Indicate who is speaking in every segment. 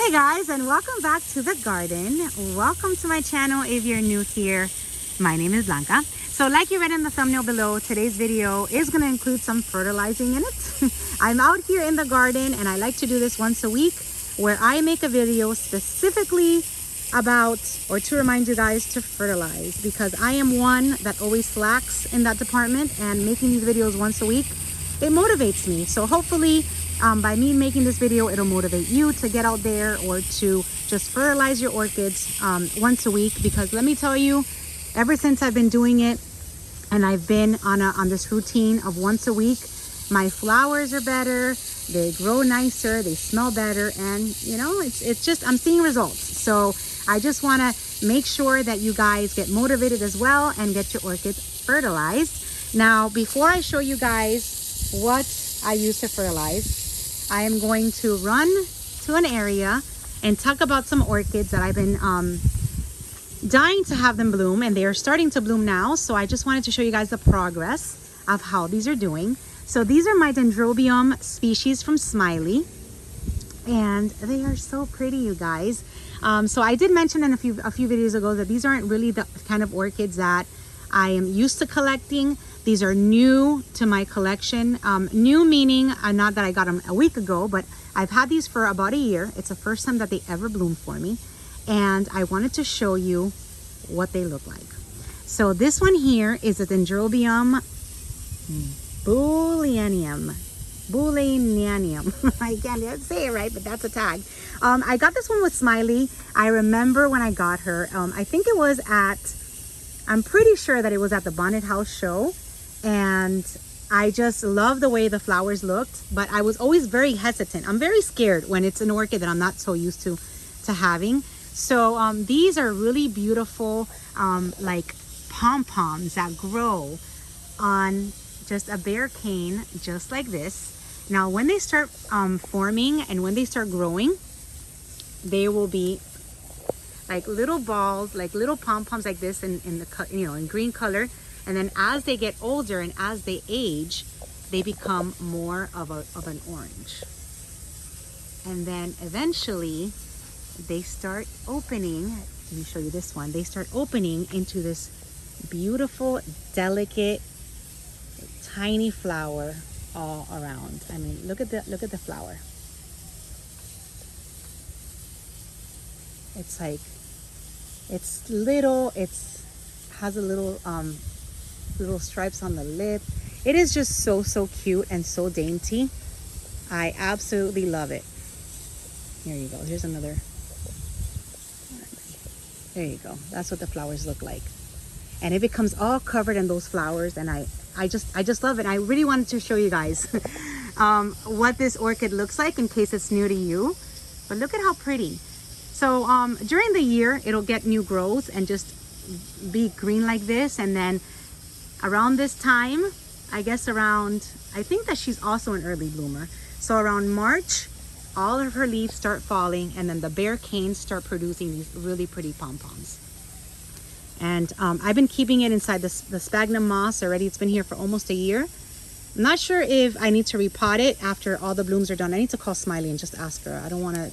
Speaker 1: Hey guys, and welcome back to the garden. Welcome to my channel if you're new here. My name is Blanca. So like you read in the thumbnail below, today's video is going to include some fertilizing in it. I'm out here in the garden and I like to do this once a week where I make a video specifically about or to remind you guys to fertilize, because I am one that always slacks in that department, and making these videos once a week, it motivates me. So hopefully by me making this video, it'll motivate you to get out there or to just fertilize your orchids once a week. Because let me tell you, ever since I've been doing it and I've been on this routine of once a week, my flowers are better, they grow nicer, they smell better, and you know, it's just, I'm seeing results. So I just want to make sure that you guys get motivated as well and get your orchids fertilized. Now, before I show you guys what I use to fertilize, I am going to run to an area and talk about some orchids that I've been dying to have them bloom, and they are starting to bloom now. So I just wanted to show you guys the progress of how these are doing. So these are my Dendorbium species from Smiley, and they are so pretty, you guys. So I did mention in a few videos ago that these aren't really the kind of orchids that I am used to collecting. These are new to my collection. New meaning not that I got them a week ago, but I've had these for about a year. It's the first time that they ever bloomed for me, and I wanted to show you what they look like. So this one here is a Dendorbium Bullianium. I can't say it right, but that's a tag. I got this one with Smiley. I remember when I got her, I think it was I'm pretty sure that it was at the Bonnet House show, and I just love the way the flowers looked, but I was always very hesitant. I'm very scared when it's an orchid that I'm not so used to having. So these are really beautiful like pom-poms that grow on just a bare cane, just like this. Now when they start forming and when they start growing, they will be like little balls, like little pom-poms like this in the, you know, in green color. And then as they get older and as they age, they become more of an orange. And then eventually they start opening. Let me show you this one. They start opening into this beautiful, delicate, tiny flower all around. I mean, look at the flower. It's like, it's little, has a little little stripes on the lip. It is just so cute and so dainty. I absolutely love it. Here you go. Here's another. There you go. That's what the flowers look like. And it becomes all covered in those flowers, and I just love it. I really wanted to show you guys what this orchid looks like in case it's new to you. But look at how pretty. So during the year, it'll get new growths and just be green like this. And then around this time, I guess around, I think that she's also an early bloomer. So around March, all of her leaves start falling, and then the bare canes start producing these really pretty pom-poms. And I've been keeping it inside the sphagnum moss already. It's been here for almost a year. I'm not sure if I need to repot it after all the blooms are done. I need to call Smiley and just ask her. I don't want to,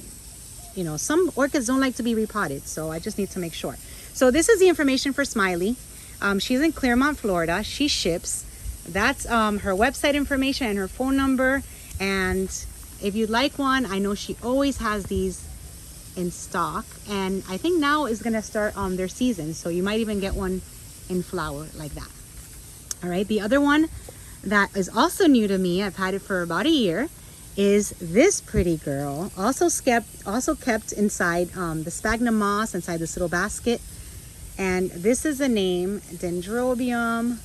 Speaker 1: you know, some orchids don't like to be repotted, so I just need to make sure. So this is the information for Smiley. She's in Claremont, Florida. She ships. That's her website information and her phone number. And if you'd like one, I know she always has these in stock, and I think now is going to start their season, so you might even get one in flower like that. All right, the other one that is also new to me, I've had it for about a year, is this pretty girl, also kept inside the sphagnum moss, inside this little basket. And this is the name, Dendorbium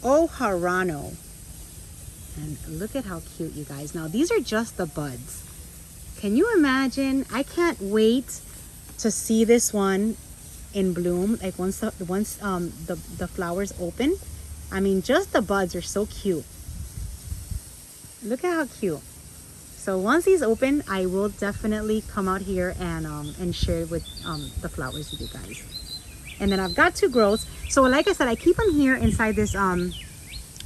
Speaker 1: Oharano. And look at how cute, you guys. Now these are just the buds. Can you imagine? I can't wait to see this one in bloom. Like once the flowers open. I mean, just the buds are so cute. Look at how cute. So once these open, I will definitely come out here and share with the flowers with you guys. And then I've got two growths. So like I said, I keep them here inside this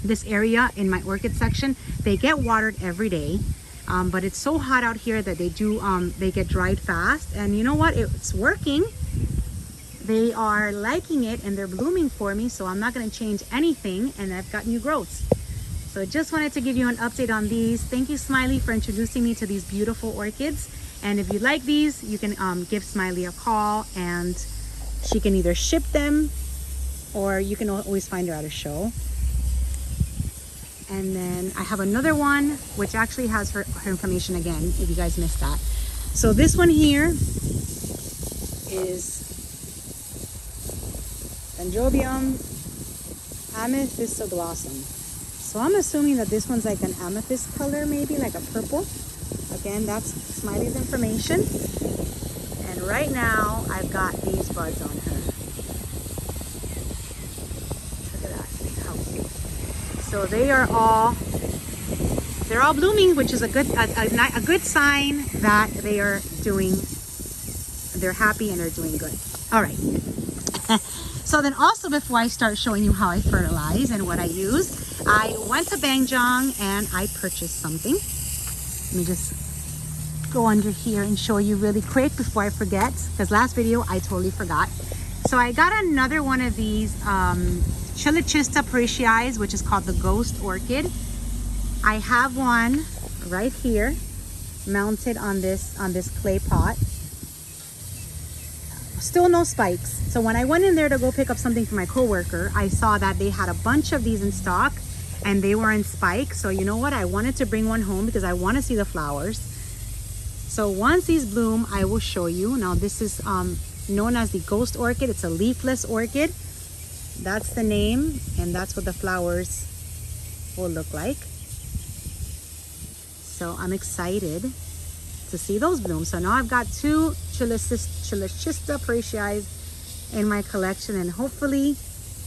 Speaker 1: this area in my orchid section. They get watered every day. But it's so hot out here that they get dried fast. And you know what? It's working. They are liking it and they're blooming for me. So I'm not going to change anything. And I've got new growths. So just wanted to give you an update on these. Thank you, Smiley, for introducing me to these beautiful orchids. And if you like these, you can give Smiley a call and she can either ship them or you can always find her at a show. And then I have another one, which actually has her information again, if you guys missed that. So this one here is Dendorbium amethystoglossum. So I'm assuming that this one's like an amethyst color, maybe like a purple. Again, that's Smiley's information. And right now, I've got these buds on her. Look at that, how cute. So they're all blooming, which is a good sign that they're happy and they're doing good. All right. So then also, before I start showing you how I fertilize and what I use, I went to Bangjong and I purchased something. Let me just go under here and show you really quick before I forget, because last video I totally forgot. So I got another one of these Chilicista parisiae, which is called the Ghost Orchid. I have one right here mounted on this clay pot. Still no spikes. So when I went in there to go pick up something for my coworker, I saw that they had a bunch of these in stock and they were in spikes. So you know what? I wanted to bring one home because I want to see the flowers. So once these bloom, I will show you. Now this is known as the Ghost Orchid. It's a leafless orchid. That's the name, and that's what the flowers will look like. So I'm excited to see those bloom. So now I've got two Chilicista parisiae in my collection, and hopefully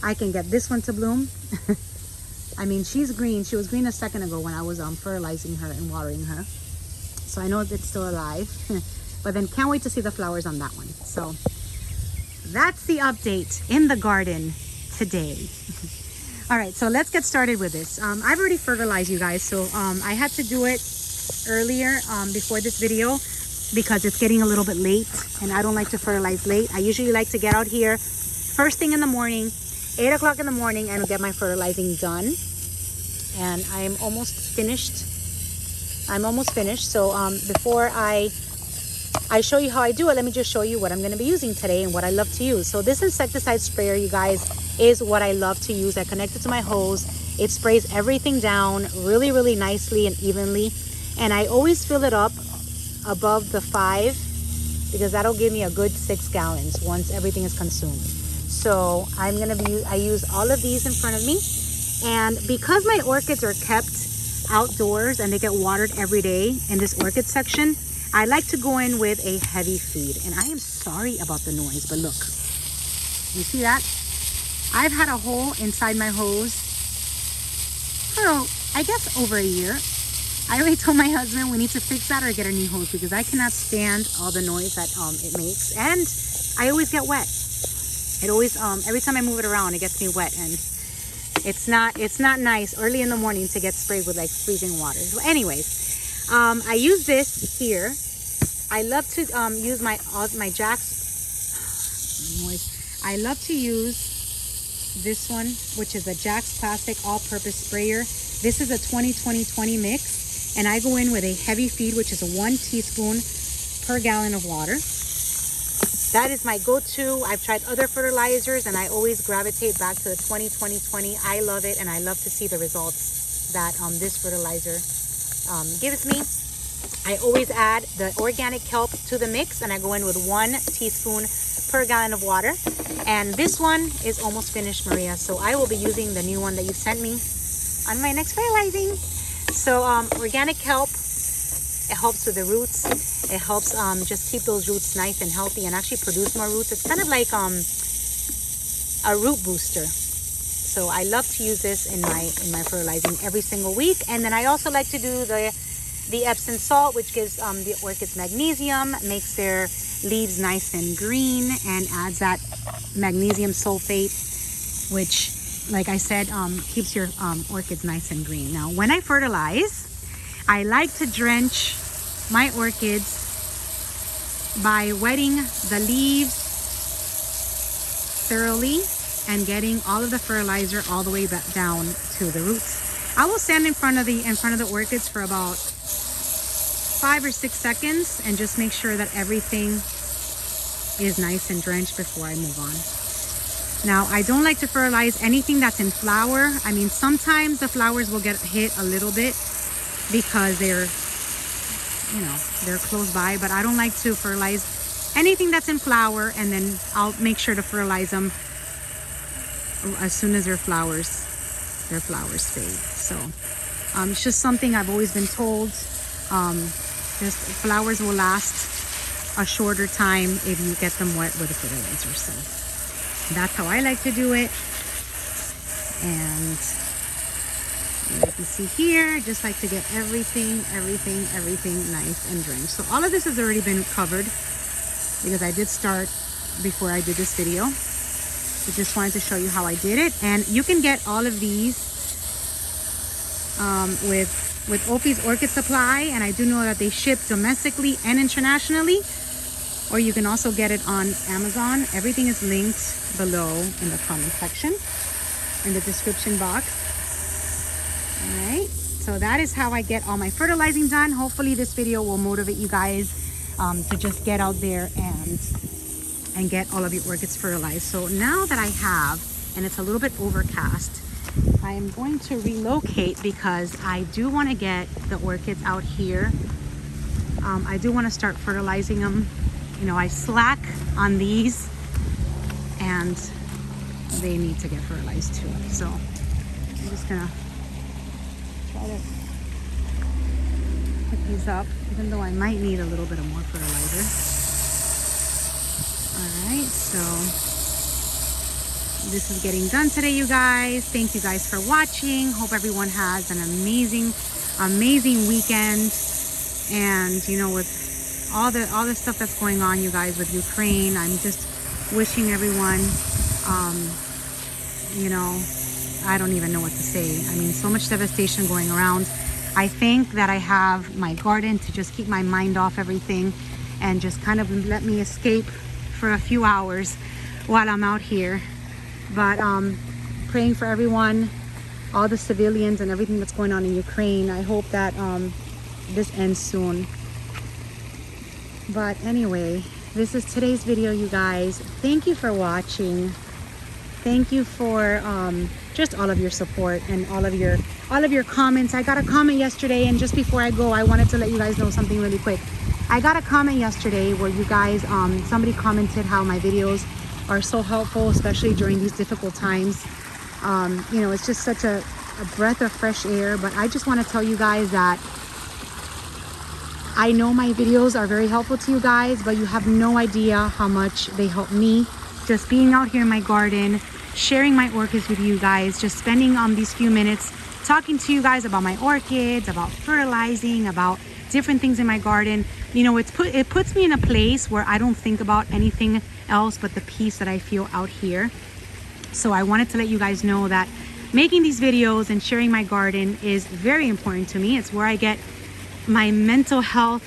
Speaker 1: I can get this one to bloom. I mean, she's green. She was green a second ago when I was fertilizing her and watering her. So I know it's still alive. But then can't wait to see the flowers on that one. So that's the update in the garden today. All right, so let's get started with this. I've already fertilized, you guys. So I had to do it earlier before this video because it's getting a little bit late and I don't like to fertilize late. I usually like to get out here first thing in the morning, 8 o'clock in the morning, and get my fertilizing done. And I'm almost finished. So before I show you how I do it, let me just show you what I'm going to be using today and what I love to use. So this insecticide sprayer, you guys, is what I love to use. I connect it to my hose. It sprays everything down really, really nicely and evenly. And I always fill it up above the 5 because that'll give me a good 6 gallons once everything is consumed. So I use all of these in front of me. And because my orchids are kept outdoors and they get watered every day in this orchid section, I like to go in with a heavy feed. And I am sorry about the noise, but look, you see that? I've had a hole inside my hose for, I guess, over a year. I already told my husband we need to fix that or get a new hose because I cannot stand all the noise that it makes. And I always get wet. It always, every time I move it around, it gets me wet. And it's not nice early in the morning to get sprayed with like freezing water. So anyways, I use this here. I love to use my Jack's noise. I love to use this one, which is a Jack's Plastic All-Purpose Sprayer. This is a 20-20-20 mix. And I go in with a heavy feed, which is 1 teaspoon per gallon of water. That is my go-to. I've tried other fertilizers and I always gravitate back to the 20-20-20. I love it and I love to see the results that this fertilizer gives me. I always add the organic kelp to the mix and I go in with 1 teaspoon per gallon of water. And this one is almost finished, Maria. So I will be using the new one that you sent me on my next fertilizing. So organic kelp, it helps with the roots. It helps just keep those roots nice and healthy and actually produce more roots. It's kind of like a root booster. So I love to use this in my fertilizing every single week. And then I also like to do the Epson Salt, which gives the orchids magnesium, makes their leaves nice and green, and adds that magnesium sulfate, which, like I said, keeps your orchids nice and green. Now, when I fertilize, I like to drench my orchids by wetting the leaves thoroughly and getting all of the fertilizer all the way back down to the roots. I will stand in front of the orchids for about 5 or 6 seconds and just make sure that everything is nice and drenched before I move on. Now, I don't like to fertilize anything that's in flower. I mean, sometimes the flowers will get hit a little bit because they're close by, but I don't like to fertilize anything that's in flower, and then I'll make sure to fertilize them as soon as their flowers fade. So it's just something I've always been told. Just flowers will last a shorter time if you get them wet with a fertilizer. So that's how I like to do it. And like you see here, I just like to get everything nice and drenched. So all of this has already been covered because I did start before I did this video. So just wanted to show you how I did it. And you can get all of these with Opie's Orchid Supply, and I do know that they ship domestically and internationally, or you can also get it on Amazon. Everything is linked below in the comment section, in the description box. All right, so that is how I get all my fertilizing done. Hopefully this video will motivate you guys to just get out there and get all of your orchids fertilized. So now that I have, and it's a little bit overcast, I am going to relocate because I do want to get the orchids out here. I do want to start fertilizing them. You know, I slack on these and they need to get fertilized too. So I'm just gonna try to pick these up, even though I might need a little bit of more fertilizer. All right, so this is getting done today, you guys. Thank you guys for watching. Hope everyone has an amazing weekend. And you know, with all the stuff that's going on, you guys, with Ukraine, I'm just wishing everyone, you know, I don't even know what to say. I mean, so much devastation going around. I think that I have my garden to just keep my mind off everything and just kind of let me escape for a few hours while I'm out here. But praying for everyone, all the civilians and everything that's going on in Ukraine. I hope that this ends soon. But anyway, this is today's video, you guys. Thank you for watching. Thank you for just all of your support and all of your comments. I got a comment yesterday, and just before I go, I wanted to let you guys know something really quick. I got a comment yesterday where you guys, somebody commented how my videos are so helpful, especially during these difficult times. You know, it's just such a breath of fresh air. But I just want to tell you guys that I know my videos are very helpful to you guys, but you have no idea how much they help me. Just being out here in my garden, sharing my orchids with you guys, just spending these few minutes talking to you guys about my orchids, about fertilizing, about different things in my garden. You know, it puts me in a place where I don't think about anything else but the peace that I feel out here. So I wanted to let you guys know that making these videos and sharing my garden is very important to me. It's where I get my mental health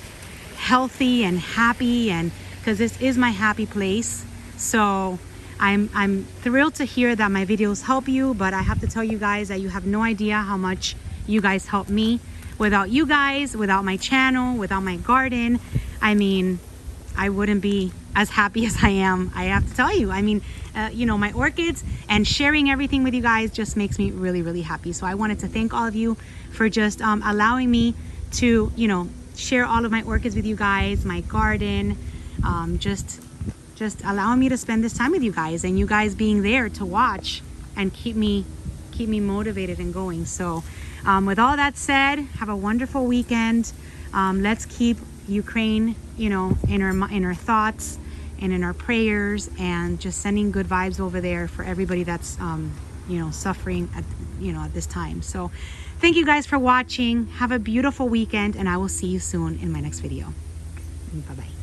Speaker 1: healthy and happy, and because this is my happy place. So I'm thrilled to hear that my videos help you, but I have to tell you guys that you have no idea how much you guys help me. Without you guys, without my channel, without my garden, I mean, I wouldn't be as happy as I am. I have to tell you, I mean, you know, my orchids and sharing everything with you guys just makes me really, really happy. So I wanted to thank all of you for just allowing me to, you know, share all of my orchids with you guys, my garden, just allowing me to spend this time with you guys, and you guys being there to watch and keep me motivated and going. So with all that said, have a wonderful weekend. Let's keep Ukraine, you know, in our thoughts and in our prayers, and just sending good vibes over there for everybody that's you know, suffering at this time. So thank you guys for watching. Have a beautiful weekend, and I will see you soon in my next video. Bye bye.